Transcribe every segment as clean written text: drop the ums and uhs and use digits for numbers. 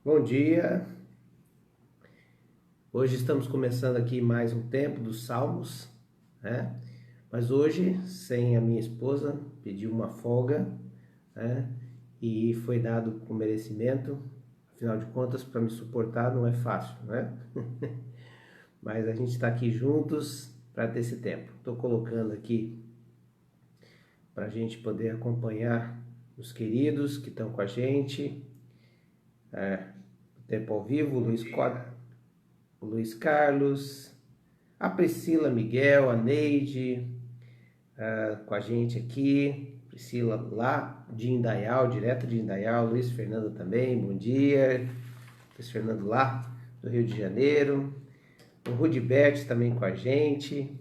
Bom dia, hoje estamos começando aqui mais um tempo dos Salmos, né? Mas hoje, sem a minha esposa, pediu uma folga, né? E foi dado com merecimento, afinal de contas, para me suportar não é fácil, né? Mas a gente está aqui juntos para ter esse tempo. Estou colocando aqui para a gente poder acompanhar os queridos que estão com a gente, o tempo ao vivo, o Luiz Carlos, a Priscila Miguel, a Neide, com a gente aqui. Priscila lá de Indaial, direto de Indaial. Luiz Fernando também, bom dia. Luiz Fernando lá do Rio de Janeiro. O Rudibert também com a gente.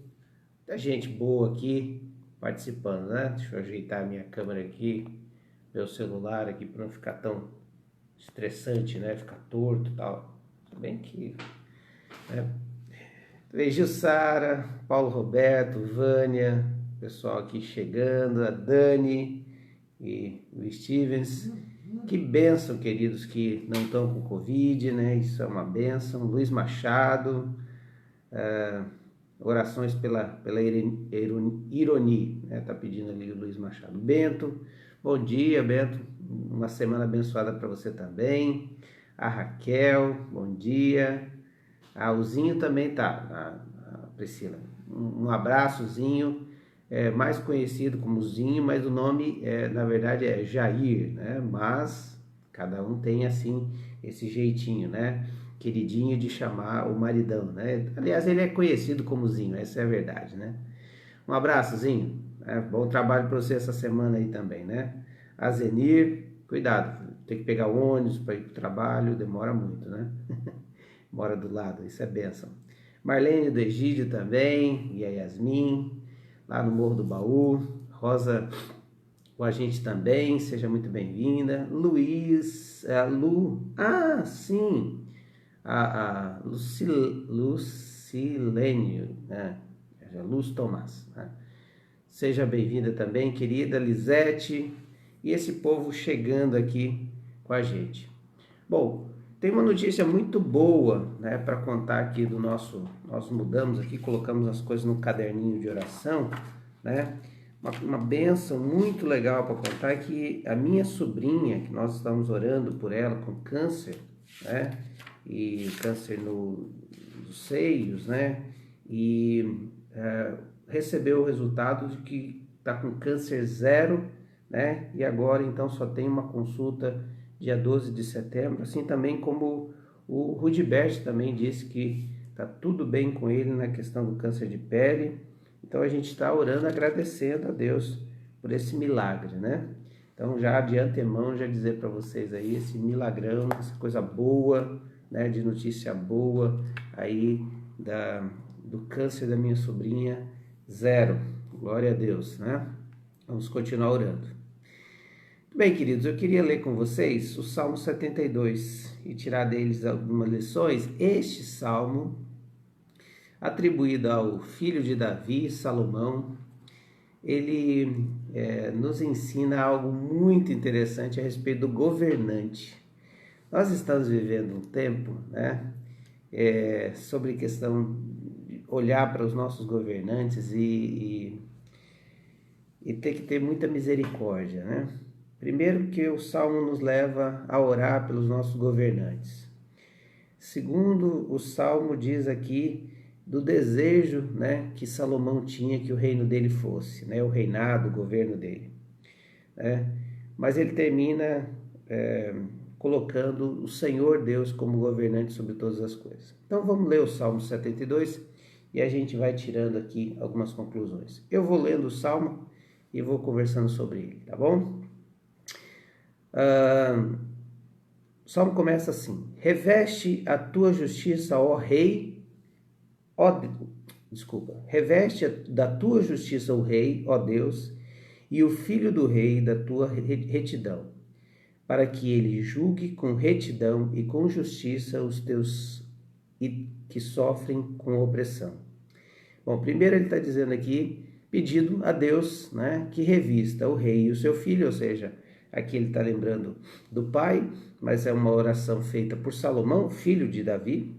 Muita gente boa aqui participando, né? Deixa eu ajeitar a minha câmera aqui, meu celular aqui para não ficar tão estressante, né? Ficar torto e tal. Tudo bem que, né? Jussara, Paulo Roberto, Vânia, pessoal aqui chegando, a Dani e o Stevens. Que bênção, queridos, que não estão com Covid, né? Isso é uma bênção. Luiz Machado, orações pela ironia, né? Tá pedindo ali o Luiz Machado. Bento, bom dia, Bento. Uma semana abençoada para você também. A Raquel, bom dia. O Zinho também tá, a Priscila. Um abraçozinho, mais conhecido como Zinho, mas o nome, na verdade, é Jair, né? Mas cada um tem, assim, esse jeitinho, né? Queridinho de chamar o maridão, né? Aliás, ele é conhecido como Zinho, essa é a verdade, né? Um abraço, Zinho. Bom trabalho para você essa semana aí também, né? A Zenir, cuidado, tem que pegar o ônibus para ir para o trabalho, demora muito, né? Mora do lado, isso é bênção. Marlene do Egídio também, e a Yasmin, lá no Morro do Baú. Rosa com a gente também, seja muito bem-vinda. Luiz, sim, a Lucilene, né? Luz Tomás, né? Seja bem-vinda também, querida Lisete, e esse povo chegando aqui com a gente. Bom, tem uma notícia muito boa, né, para contar aqui do nós mudamos aqui, colocamos as coisas no caderninho de oração, né? Uma bênção muito legal para contar é que a minha sobrinha, que nós estamos orando por ela com câncer, né? E câncer nos seios, né? E recebeu o resultado de que está com câncer zero, né? E agora então só tem uma consulta dia 12 de setembro, assim também como o Rudibert também disse que está tudo bem com ele na questão do câncer de pele. Então a gente está orando, agradecendo a Deus por esse milagre, né? Então já de antemão, já dizer para vocês aí, esse milagrão, essa coisa boa, né, de notícia boa aí do câncer da minha sobrinha, zero. Glória a Deus, né? Vamos continuar orando. Bem, queridos, eu queria ler com vocês o Salmo 72 e tirar deles algumas lições. Este salmo, atribuído ao filho de Davi, Salomão, ele nos ensina algo muito interessante a respeito do governante. Nós estamos vivendo um tempo, né, sobre questão de olhar para os nossos governantes e ter que ter muita misericórdia, né? Primeiro que o Salmo nos leva a orar pelos nossos governantes. Segundo, o Salmo diz aqui do desejo, né, que Salomão tinha que o reino dele fosse, né, o reinado, o governo dele. Né? Mas ele termina colocando o Senhor Deus como governante sobre todas as coisas. Então vamos ler o Salmo 72 e a gente vai tirando aqui algumas conclusões. Eu vou lendo o Salmo e vou conversando sobre ele, tá bom? O Salmo começa assim: reveste a tua justiça, ó rei, reveste da tua justiça o rei, ó Deus, e o filho do rei da tua retidão, para que ele julgue com retidão e com justiça os teus que sofrem com opressão. Bom, primeiro ele está dizendo aqui, pedindo a Deus, né, que revista o rei e o seu filho, ou seja, Aqui ele está lembrando do pai, mas é uma oração feita por Salomão, filho de Davi,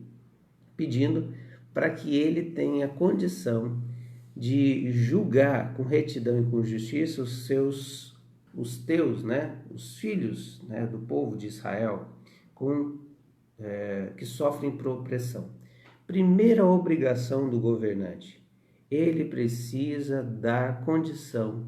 pedindo para que ele tenha condição de julgar com retidão e com justiça os teus, né, os filhos, né, do povo de Israel, que sofrem por opressão. Primeira obrigação do governante, ele precisa dar condição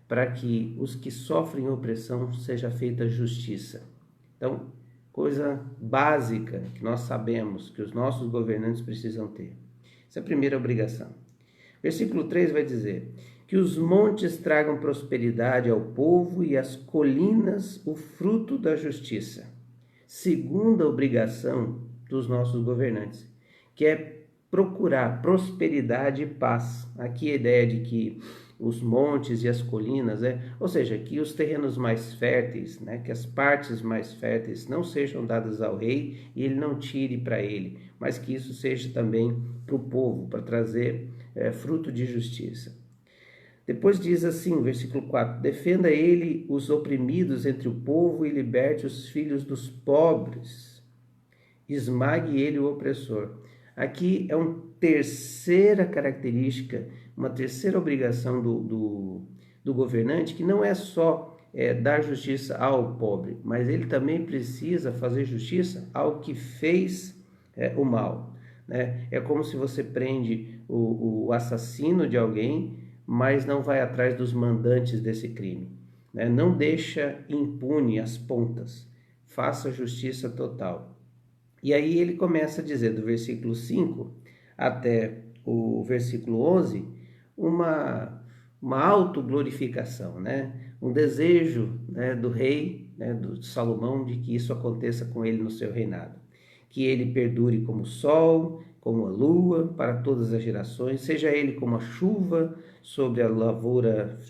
para que os que sofrem opressão seja feita justiça. Então, coisa básica que nós sabemos que os nossos governantes precisam ter. Essa é a primeira obrigação. Versículo 3 vai dizer que os montes tragam prosperidade ao povo e as colinas o fruto da justiça. Segunda obrigação dos nossos governantes, que é procurar prosperidade e paz. Aqui a ideia de que os montes e as colinas, ou seja, que os terrenos mais férteis, né, que as partes mais férteis não sejam dadas ao rei e ele não tire para ele, mas que isso seja também para o povo, para trazer fruto de justiça. Depois diz assim, versículo 4, defenda ele os oprimidos entre o povo e liberte os filhos dos pobres, esmague ele o opressor. Aqui é uma terceira característica, uma terceira obrigação do governante, que não é só dar justiça ao pobre, mas ele também precisa fazer justiça ao que fez o mal. Né? É como se você prende o assassino de alguém, mas não vai atrás dos mandantes desse crime. Né? Não deixa impune as pontas, faça justiça total. E aí ele começa a dizer, do versículo 5 até o versículo 11, uma autoglorificação, né? Um desejo, né, do rei, né, do Salomão, de que isso aconteça com ele no seu reinado. Que ele perdure como o sol, como a lua, para todas as gerações, seja ele como a chuva sobre a lavoura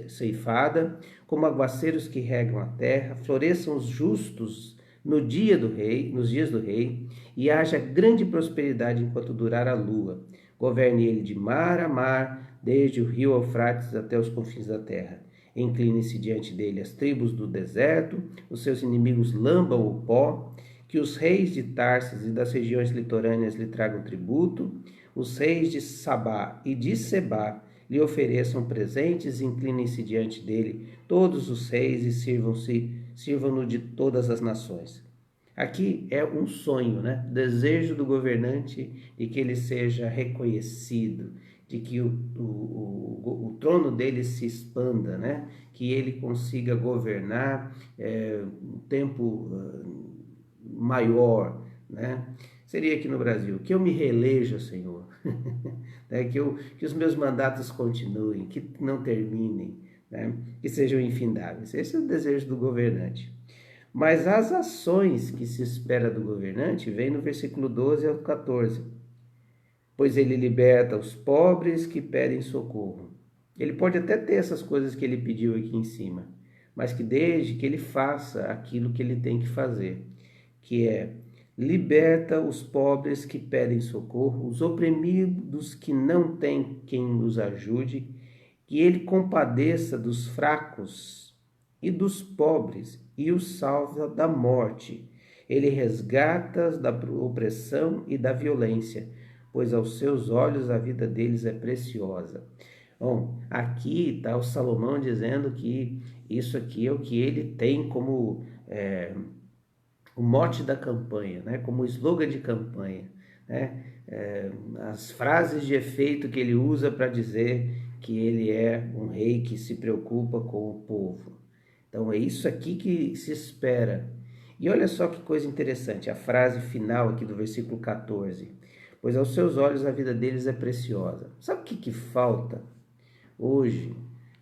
ceifada, como aguaceiros que regam a terra, floresçam os justos nos dias do rei, e haja grande prosperidade enquanto durar a lua. Governe ele de mar a mar, desde o rio Eufrates até os confins da terra. Incline-se diante dele as tribos do deserto, os seus inimigos lambam o pó, que os reis de Tarsis e das regiões litorâneas lhe tragam tributo, os reis de Sabá e de Sebá lhe ofereçam presentes, inclinem-se diante dele todos os reis e sirvam-no de todas as nações. Aqui é um sonho, né? Desejo do governante de que ele seja reconhecido, de que o trono dele se expanda, né? Que ele consiga governar um tempo maior, né? Seria aqui no Brasil, que eu me reeleja, Senhor, né? que os meus mandatos continuem, que não terminem, né? Que sejam infindáveis. Esse é o desejo do governante. Mas as ações que se espera do governante vêm no versículo 12 ao 14. Pois ele liberta os pobres que pedem socorro. Ele pode até ter essas coisas que ele pediu aqui em cima, mas que desde que ele faça aquilo que ele tem que fazer, que é liberta os pobres que pedem socorro, os oprimidos que não têm quem os ajude, que ele compadeça dos fracos e dos pobres e os salva da morte. Ele resgata da opressão e da violência, pois aos seus olhos a vida deles é preciosa. Bom, aqui está o Salomão dizendo que isso aqui é o que ele tem como o mote da campanha, né? Como o slogan de campanha, né? As frases de efeito que ele usa para dizer que ele é um rei que se preocupa com o povo. Então é isso aqui que se espera. E olha só que coisa interessante, a frase final aqui do versículo 14. Pois aos seus olhos a vida deles é preciosa. Sabe o que falta hoje?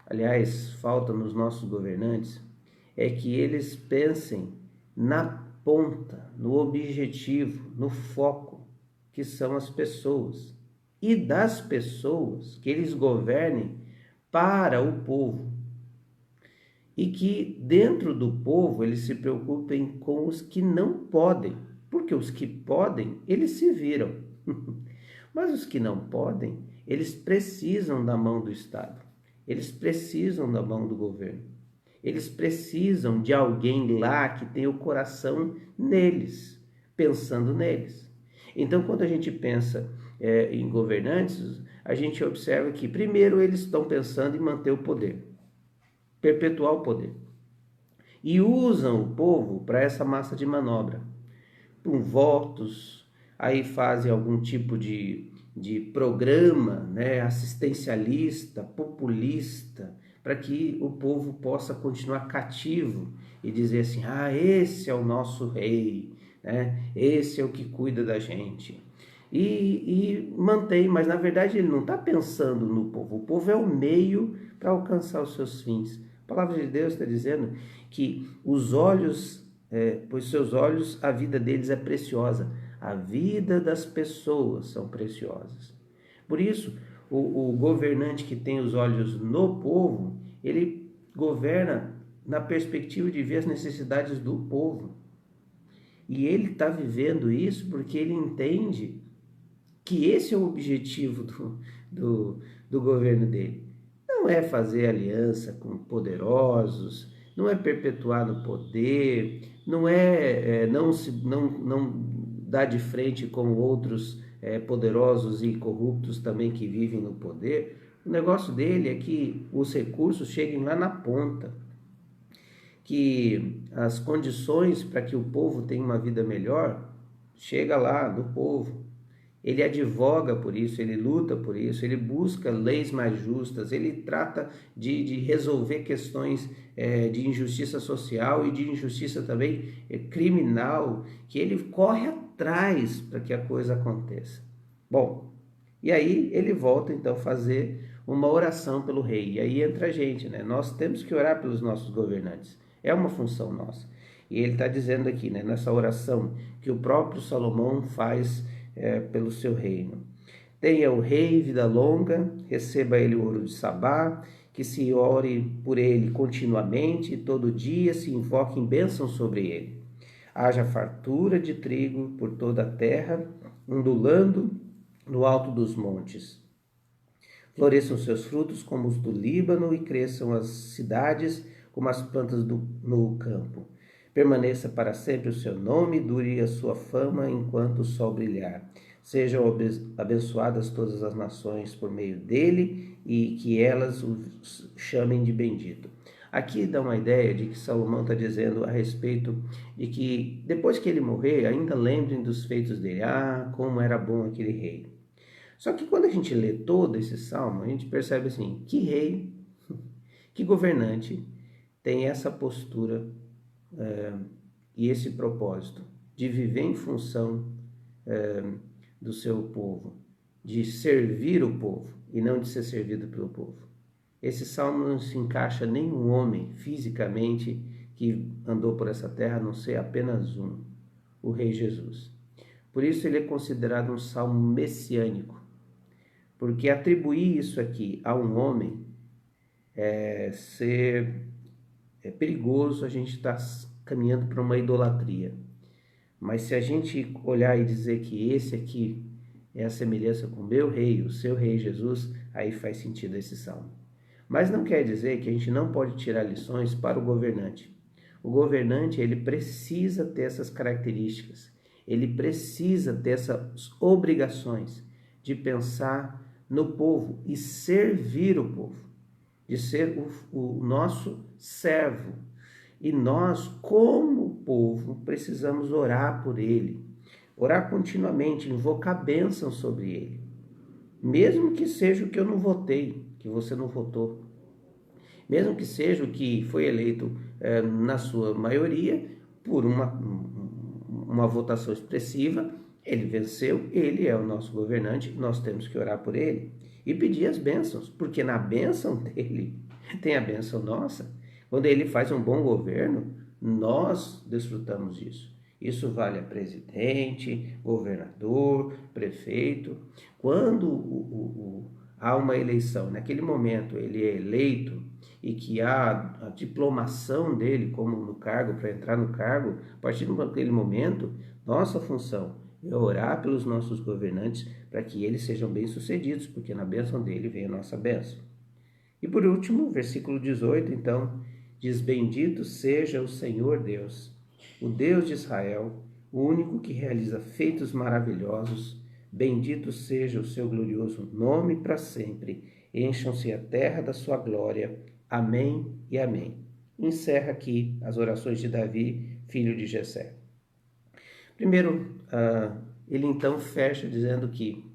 Aliás, falta nos nossos governantes, é que eles pensem na ponta, no objetivo, no foco, que são as pessoas. E das pessoas que eles governem para o povo. E que dentro do povo eles se preocupem com os que não podem, porque os que podem, eles se viram. Mas os que não podem, eles precisam da mão do Estado, eles precisam da mão do governo. Eles precisam de alguém lá que tenha o coração neles, pensando neles. Então, quando a gente pensa em governantes, a gente observa que, primeiro, eles estão pensando em manter o poder, perpetuar o poder. E usam o povo para essa massa de manobra, com votos, aí fazem algum tipo de programa, né, assistencialista, populista, para que o povo possa continuar cativo e dizer assim, esse é o nosso rei, né? Esse é o que cuida da gente. E mantém, mas na verdade ele não está pensando no povo. O povo é o meio para alcançar os seus fins. A palavra de Deus está dizendo que os olhos, pois seus olhos, a vida deles é preciosa. A vida das pessoas são preciosas. Por isso, o governante que tem os olhos no povo, ele governa na perspectiva de ver as necessidades do povo. E ele está vivendo isso porque ele entende que esse é o objetivo do governo dele. Não é fazer aliança com poderosos, não é perpetuar no poder, não é não dar de frente com outros poderosos e corruptos também que vivem no poder. O negócio dele é que os recursos cheguem lá na ponta, que as condições para que o povo tenha uma vida melhor chega lá do povo. Ele advoga por isso, ele luta por isso, ele busca leis mais justas, ele trata de resolver questões de injustiça social e de injustiça também criminal, que ele corre atrás para que a coisa aconteça. Bom, e aí ele volta então a fazer uma oração pelo rei, e aí entra a gente, né? Nós temos que orar pelos nossos governantes, é uma função nossa. E ele está dizendo aqui, né, nessa oração, que o próprio Salomão faz pelo seu reino. Tenha o rei vida longa, receba ele o ouro de Sabá, que se ore por ele continuamente, e todo dia se invoque em bênção sobre ele. Haja fartura de trigo por toda a terra, ondulando no alto dos montes. Floresçam seus frutos como os do Líbano e cresçam as cidades como as plantas no campo. Permaneça para sempre o seu nome, dure a sua fama enquanto o sol brilhar. Sejam abençoadas todas as nações por meio dele e que elas o chamem de bendito. Aqui dá uma ideia de que Salomão está dizendo a respeito de que depois que ele morrer, ainda lembrem dos feitos dele. Como era bom aquele rei. Só que quando a gente lê todo esse salmo, a gente percebe assim, que rei, que governante tem essa postura e esse propósito de viver em função do seu povo, de servir o povo e não de ser servido pelo povo. Esse salmo não se encaixa nenhum homem fisicamente que andou por essa terra, a não ser apenas um, o Rei Jesus. Por isso ele é considerado um salmo messiânico, porque atribuir isso aqui a um homem é perigoso, a gente está caminhando para uma idolatria. Mas se a gente olhar e dizer que esse aqui é a semelhança com o meu rei, o seu rei Jesus, aí faz sentido esse salmo. Mas não quer dizer que a gente não pode tirar lições para o governante. O governante, ele precisa ter essas características, ele precisa ter essas obrigações de pensar no povo e servir o povo, de ser o nosso servo. E nós, como povo, precisamos orar por ele, orar continuamente, invocar bênção sobre ele, mesmo que seja o que eu não votei, que você não votou, mesmo que seja o que foi eleito na sua maioria por uma votação expressiva, ele venceu, ele é o nosso governante, nós temos que orar por ele e pedir as bênçãos, porque na bênção dele tem a bênção nossa. Quando ele faz um bom governo, nós desfrutamos disso. Isso vale a presidente, governador, prefeito. Quando há uma eleição, naquele momento ele é eleito e que há a diplomação dele como no cargo, para entrar no cargo, a partir daquele momento, nossa função é orar pelos nossos governantes para que eles sejam bem-sucedidos, porque na bênção dele vem a nossa bênção. E por último, versículo 18, então, Diz: bendito seja o Senhor Deus, o Deus de Israel, o único que realiza feitos maravilhosos. Bendito seja o seu glorioso nome para sempre. Encham-se a terra da sua glória. Amém e amém. Encerra aqui as orações de Davi, filho de Jessé. Primeiro, ele então fecha dizendo que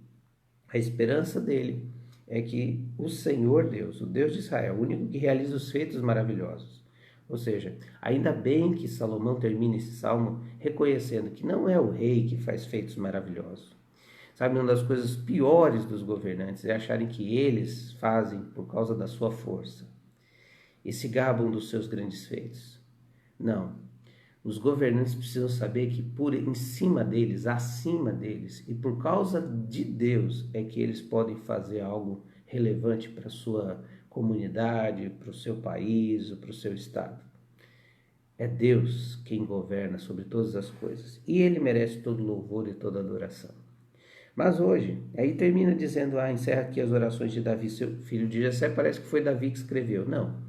a esperança dele é que o Senhor Deus, o Deus de Israel, o único que realiza os feitos maravilhosos. Ou seja, ainda bem que Salomão termina esse salmo reconhecendo que não é o rei que faz feitos maravilhosos. Sabe, uma das coisas piores dos governantes é acharem que eles fazem por causa da sua força e se gabam dos seus grandes feitos. Não. Os governantes precisam saber que por em cima deles, acima deles e por causa de Deus é que eles podem fazer algo relevante para a sua comunidade, para o seu país, para o seu estado. É Deus quem governa sobre todas as coisas e Ele merece todo louvor e toda adoração. Mas hoje, aí termina dizendo, encerra aqui as orações de Davi, seu filho de Jessé, parece que foi Davi que escreveu. Não,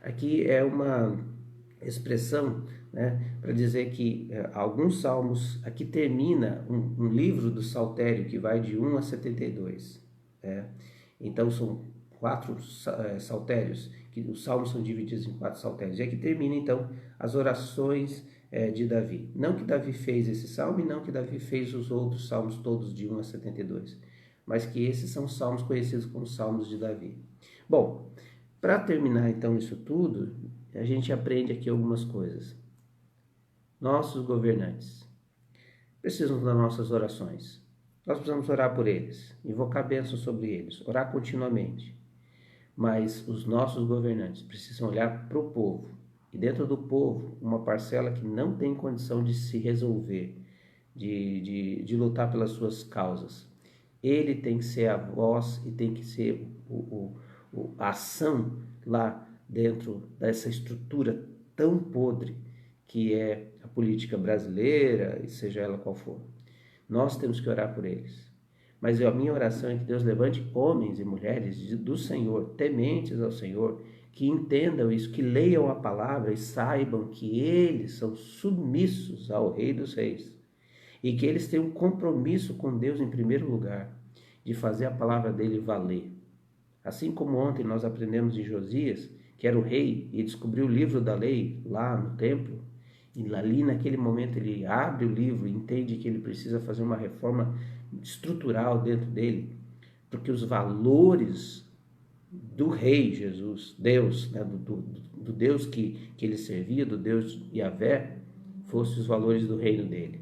aqui é uma expressão, né, para dizer que alguns salmos, aqui termina um livro do Saltério que vai de 1 a 72. Então são 4 saltérios, que os salmos são divididos em 4 saltérios. E aqui termina então as orações de Davi. Não que Davi fez esse salmo e não que Davi fez os outros salmos todos de 1 a 72, mas que esses são salmos conhecidos como salmos de Davi. Bom, para terminar então isso tudo, a gente aprende aqui algumas coisas. Nossos governantes precisam das nossas orações. Nós precisamos orar por eles, invocar bênçãos sobre eles, orar continuamente. Mas os nossos governantes precisam olhar para o povo. E dentro do povo, uma parcela que não tem condição de se resolver, de lutar pelas suas causas. Ele tem que ser a voz e tem que ser a ação lá dentro dessa estrutura tão podre que é a política brasileira, e seja ela qual for. Nós temos que orar por eles. Mas a minha oração é que Deus levante homens e mulheres do Senhor, tementes ao Senhor, que entendam isso, que leiam a palavra e saibam que eles são submissos ao Rei dos Reis. E que eles tenham um compromisso com Deus em primeiro lugar, de fazer a palavra dele valer. Assim como ontem nós aprendemos em Josias, que era o rei e descobriu o livro da lei lá no templo, e ali naquele momento ele abre o livro e entende que ele precisa fazer uma reforma estrutural dentro dele, porque os valores do rei Jesus, Deus, né, do Deus que ele servia, do Deus Yahvé, fossem os valores do reino dele.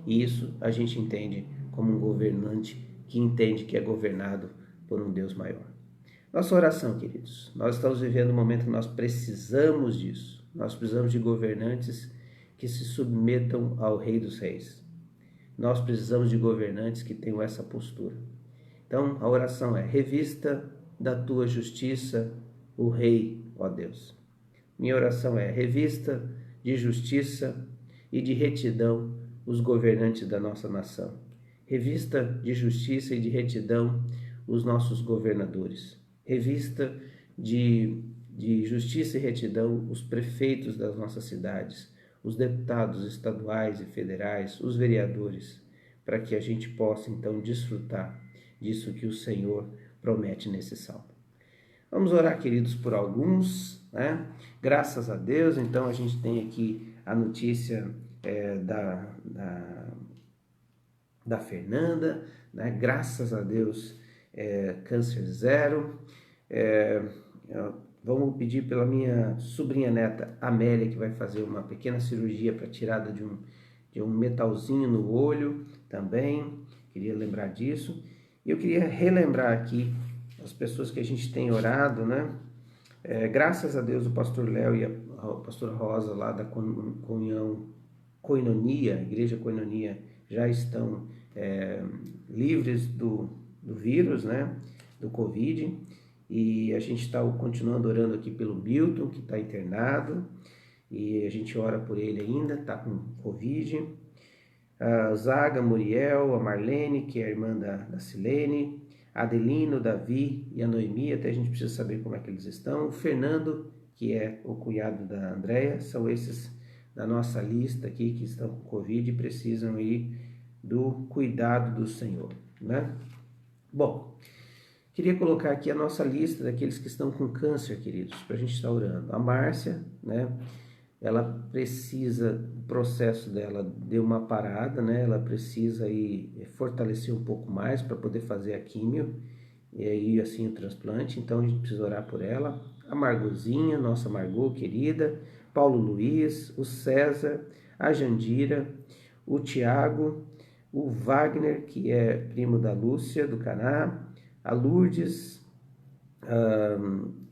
E isso a gente entende como um governante que entende que é governado por um Deus maior. Nossa oração, queridos, nós estamos vivendo um momento que nós precisamos disso. Nós precisamos de governantes que se submetam ao Rei dos Reis. Nós precisamos de governantes que tenham essa postura. Então, a oração é: revista da tua justiça o Rei, ó Deus. Minha oração é: revista de justiça e de retidão os governantes da nossa nação. Revista de justiça e de retidão os nossos governadores. Revista de justiça e retidão os prefeitos das nossas cidades, os deputados estaduais e federais, os vereadores, para que a gente possa então desfrutar disso que o Senhor promete nesse salmo. Vamos orar, queridos, por alguns, né? Graças a Deus, então a gente tem aqui a notícia da Fernanda, né? Graças a Deus, câncer zero. Vamos pedir pela minha sobrinha neta Amélia, que vai fazer uma pequena cirurgia para tirada de um metalzinho no olho também. Queria lembrar disso. E eu queria relembrar aqui as pessoas que a gente tem orado, né? Graças a Deus, o pastor Léo e a pastora Rosa lá da Koinonia, Igreja Koinonia, já estão livres do vírus, né? Do Covid. E a gente está continuando orando aqui pelo Milton, que está internado, e a gente ora por ele ainda, está com Covid. A Zaga, Muriel, a Marlene, que é a irmã da Silene, a Adelino, o Davi e a Noemi, até a gente precisa saber como é que eles estão. O Fernando, que é o cunhado da Andréia, são esses da nossa lista aqui que estão com Covid e precisam ir do cuidado do Senhor, né? Bom, queria colocar aqui a nossa lista daqueles que estão com câncer, queridos, para a gente estar orando. A Márcia, né? Ela precisa, o processo dela deu uma parada, né? Ela precisa aí fortalecer um pouco mais para poder fazer a químio e aí assim o transplante, então a gente precisa orar por ela. A Margozinha, nossa Margot querida, Paulo Luiz, o César, a Jandira, o Tiago, o Wagner, que é primo da Lúcia, do Caná, a Lourdes,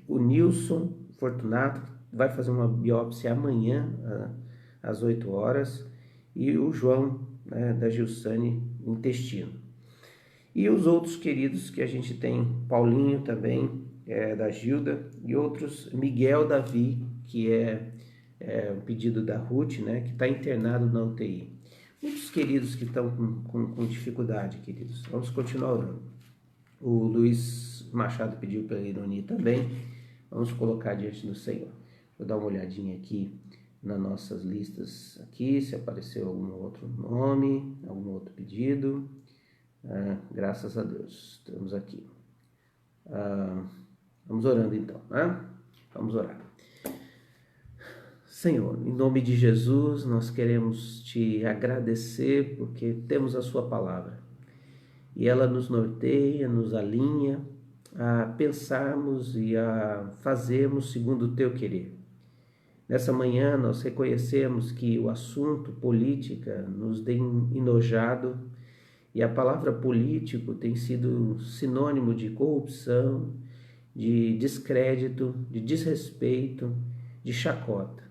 o Nilson Fortunato, que vai fazer uma biópsia amanhã, às 8 horas, e o João, né, da Gilsane, intestino. E os outros queridos que a gente tem, Paulinho também, da Gilda, e outros, Miguel Davi, que é um pedido da Ruth, né, que está internado na UTI. Muitos queridos que estão com dificuldade, queridos. Vamos continuar orando. O Luiz Machado pediu pela Ironi também. Vamos colocar diante do Senhor. Vou dar uma olhadinha aqui nas nossas listas, aqui, se apareceu algum outro nome, algum outro pedido. Graças a Deus, estamos aqui. Vamos orando então, né? Vamos orar. Senhor, em nome de Jesus, nós queremos te agradecer porque temos a sua palavra e ela nos norteia, nos alinha a pensarmos e a fazermos segundo o teu querer. Nessa manhã nós reconhecemos que o assunto política nos tem enojado e a palavra político tem sido sinônimo de corrupção, de descrédito, de desrespeito, de chacota.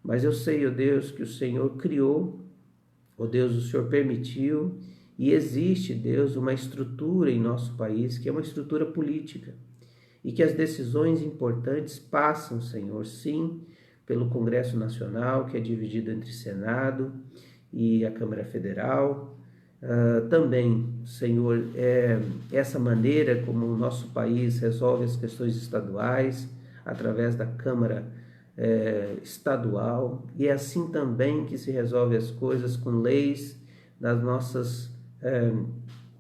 Mas eu sei, ó Deus, que o Senhor criou, ó Deus, o Senhor permitiu e existe, Deus, uma estrutura em nosso país que é uma estrutura política e que as decisões importantes passam, Senhor, sim, pelo Congresso Nacional, que é dividido entre Senado e a Câmara Federal. Também, Senhor, essa maneira como o nosso país resolve as questões estaduais através da Câmara estadual, e é assim também que se resolve as coisas com leis nas nossas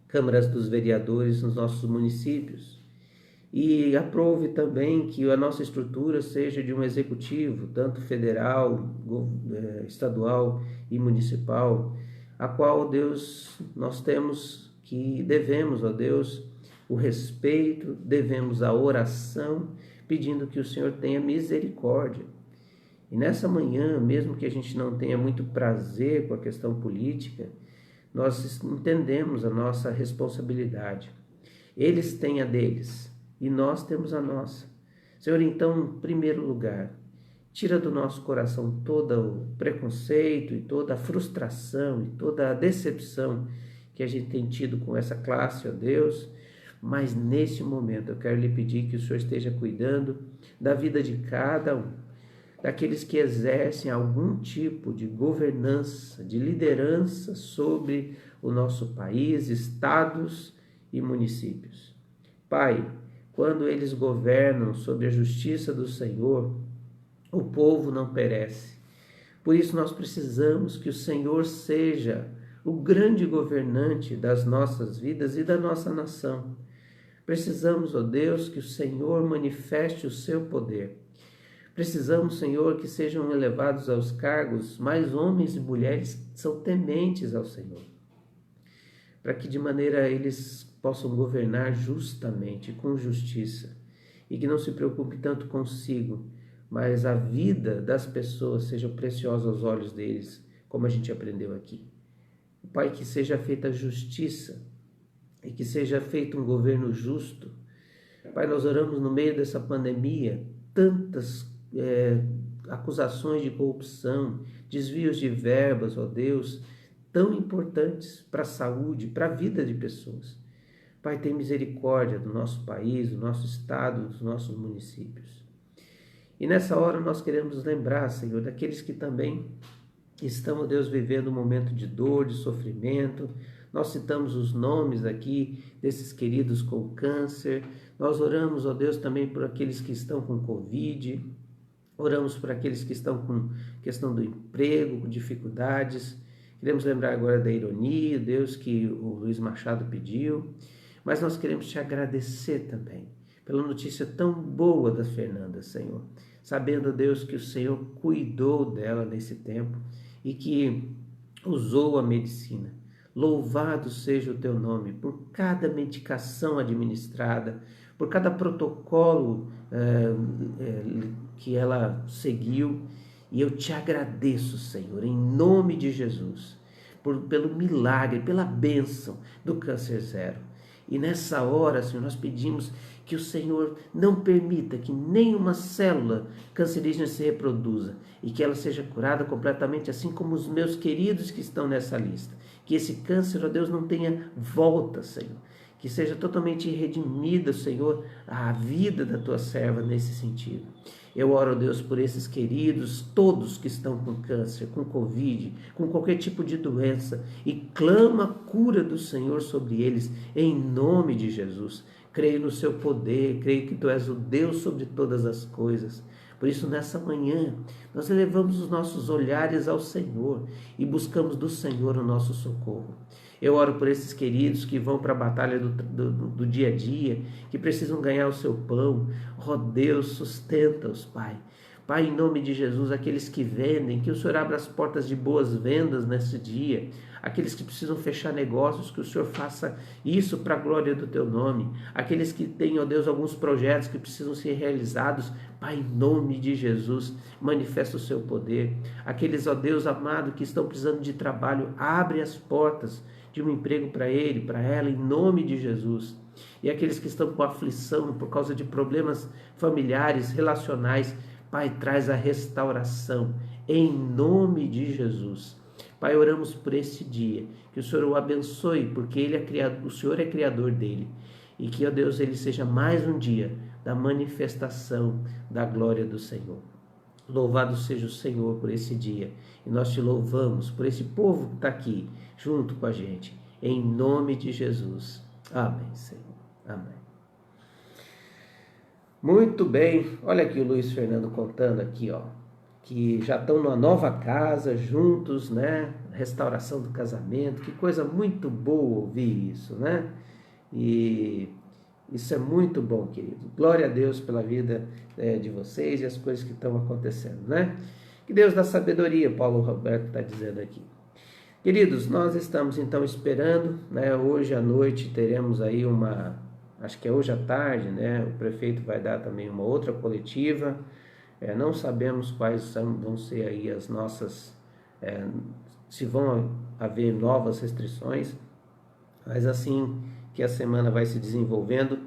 câmaras dos vereadores nos nossos municípios. E aprove também que a nossa estrutura seja de um executivo, tanto federal, estadual e municipal, a qual, Deus, nós temos que devemos, ó Deus, o respeito, devemos a oração, pedindo que o Senhor tenha misericórdia. E nessa manhã, mesmo que a gente não tenha muito prazer com a questão política, nós entendemos a nossa responsabilidade. Eles têm a deles e nós temos a nossa. Senhor, então, em primeiro lugar, tira do nosso coração todo o preconceito e toda a frustração e toda a decepção que a gente tem tido com essa classe, ó Deus. Mas neste momento eu quero lhe pedir que o Senhor esteja cuidando da vida de cada um, daqueles que exercem algum tipo de governança, de liderança sobre o nosso país, estados e municípios. Pai, quando eles governam sob a justiça do Senhor, o povo não perece. Por isso nós precisamos que o Senhor seja o grande governante das nossas vidas e da nossa nação. Precisamos, ó Deus, que o Senhor manifeste o seu poder. Precisamos, Senhor, que sejam elevados aos cargos mais homens e mulheres que são tementes ao Senhor, para que de maneira eles possam governar justamente, com justiça, e que não se preocupe tanto consigo, mas a vida das pessoas seja preciosa aos olhos deles, como a gente aprendeu aqui. Pai, que seja feita justiça e que seja feito um governo justo. Pai, nós oramos no meio dessa pandemia, tantas acusações de corrupção, desvios de verbas, ó Deus, tão importantes para a saúde, para a vida de pessoas. Pai, tem misericórdia do nosso país, do nosso estado, dos nossos municípios. E nessa hora nós queremos lembrar, Senhor, daqueles que também estão, ó Deus, vivendo um momento de dor, de sofrimento. Nós citamos os nomes aqui desses queridos com câncer. Nós oramos, ó Deus, também por aqueles que estão com Covid. Oramos por aqueles que estão com questão do emprego, com dificuldades. Queremos lembrar agora da ironia, Deus, que o Luiz Machado pediu. Mas nós queremos te agradecer também pela notícia tão boa da Fernanda, Senhor. Sabendo, Deus, que o Senhor cuidou dela nesse tempo e que usou a medicina. Louvado seja o teu nome por cada medicação administrada, por cada protocolo que ela seguiu. E eu te agradeço, Senhor, em nome de Jesus, pelo milagre, pela bênção do câncer zero. E nessa hora, Senhor, nós pedimos que o Senhor não permita que nenhuma célula cancerígena se reproduza e que ela seja curada completamente, assim como os meus queridos que estão nessa lista. Que esse câncer, ó Deus, não tenha volta, Senhor. Que seja totalmente redimida, Senhor, a vida da tua serva nesse sentido. Eu oro, ó Deus, por esses queridos, todos que estão com câncer, com Covid, com qualquer tipo de doença, e clamo a cura do Senhor sobre eles, em nome de Jesus. Creio no seu poder, creio que tu és o Deus sobre todas as coisas. Por isso, nessa manhã, nós elevamos os nossos olhares ao Senhor e buscamos do Senhor o nosso socorro. Eu oro por esses queridos que vão para a batalha do dia a dia, que precisam ganhar o seu pão. Oh Deus, sustenta-os, Pai. Pai, em nome de Jesus, aqueles que vendem, que o Senhor abra as portas de boas vendas nesse dia. Aqueles que precisam fechar negócios, que o Senhor faça isso para a glória do teu nome. Aqueles que têm, ó Deus, alguns projetos que precisam ser realizados, Pai, em nome de Jesus, manifesta o seu poder. Aqueles, ó Deus amado, que estão precisando de trabalho, abre as portas de um emprego para ele, para ela, em nome de Jesus. E aqueles que estão com aflição por causa de problemas familiares, relacionais, Pai, traz a restauração, em nome de Jesus. Pai, oramos por esse dia, que o Senhor o abençoe, porque ele é criado, o Senhor é criador dele. E que, ó Deus, ele seja mais um dia da manifestação da glória do Senhor. Louvado seja o Senhor por esse dia. E nós te louvamos por esse povo que está aqui, junto com a gente. Em nome de Jesus. Amém, Senhor. Amém. Muito bem. Olha aqui o Luiz Fernando contando aqui, ó, que já estão numa nova casa, juntos, né? Restauração do casamento. Que coisa muito boa ouvir isso, né? E isso é muito bom, querido. Glória a Deus pela vida de vocês e as coisas que estão acontecendo, né? Que Deus dá sabedoria, Paulo Roberto está dizendo aqui. Queridos, nós estamos então esperando, né? Hoje à noite teremos aí acho que é hoje à tarde, né? O prefeito vai dar também uma outra coletiva. Não sabemos quais vão ser aí as nossas, se vão haver novas restrições, mas assim que a semana vai se desenvolvendo,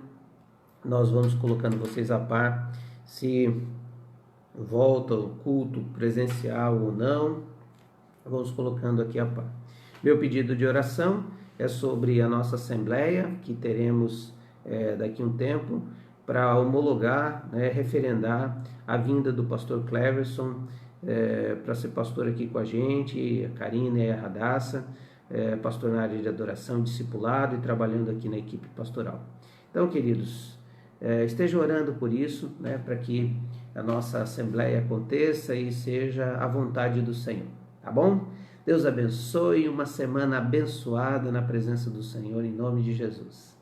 nós vamos colocando vocês a par se volta o culto presencial ou não, vamos colocando aqui a par. Meu pedido de oração é sobre a nossa assembleia, que teremos daqui a um tempo, para homologar, né, referendar a vinda do pastor Cleverson para ser pastor aqui com a gente, a Karina e a Radassa, pastor na área de adoração, discipulado e trabalhando aqui na equipe pastoral. Então, queridos, estejam orando por isso, né, para que a nossa assembleia aconteça e seja a vontade do Senhor, tá bom? Deus abençoe, uma semana abençoada na presença do Senhor, em nome de Jesus.